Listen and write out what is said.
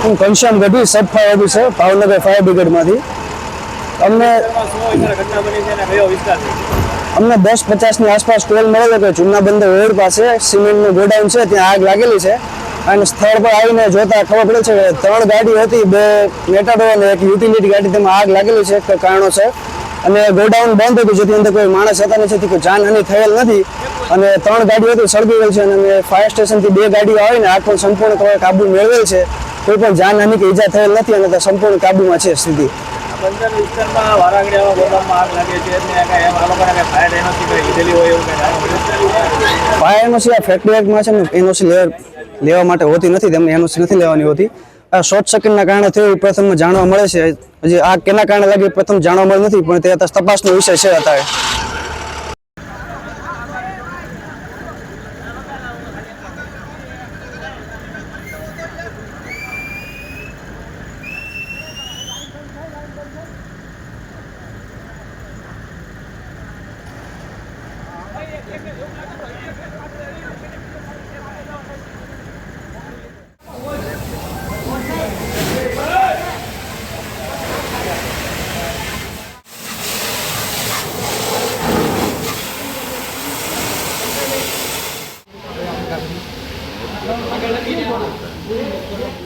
હું Ghanshyam Gadhvi sub fire officer Bhavnagar fire બ્રિગેડમાંથી અમને 10:50ની આસપાસ કોલ મળેલો કે જૂના બંદર રોડ પાસે સિમેન્ટનું ગોડાઉન છે, ત્યાં આગ લાગેલી છે અને સ્થળ પર આવીને જોતા ખબર પડે છે કે 3 ગાડી હતી, 2 મેટાડો અને એક યુટિલિટી ગાડી, તેમાં આગ લાગેલી છે કારણોસર અને ગોડાઉન બંધ હતું, જેથી અંદર કોઈ માણસ હતા નથી, જેથી કોઈ જાનહાનિ થયેલ નથી અને 3 ગાડીઓ હતી સળગી ગયેલ છે અને ફાયર સ્ટેશનથી 2 ગાડીઓ આવીને આગ પર સંપૂર્ણ કાબુ મેળવેલ છે, કોઈ પણ જાનહાનિ કે ઈજા થયેલ નથી અને સંપૂર્ણ કાબુમાં છે સ્થિતિ. ફાયર એનઓસી આ ફેક્ટરી એક્ટમાં છે ને એનઓસી લેવા માટે હોતી નથી, તેમને એનઓસી નથી લેવાની હોતી. આ શોર્ટ સર્કિટના કારણે થયું પ્રથમ જાણવા મળે છે. હજી આગ કેના કારણે લાગી પ્રથમ જાણવા મળે નથી, પણ તે તપાસનો વિષય છે અત્યારે. આગળ લગી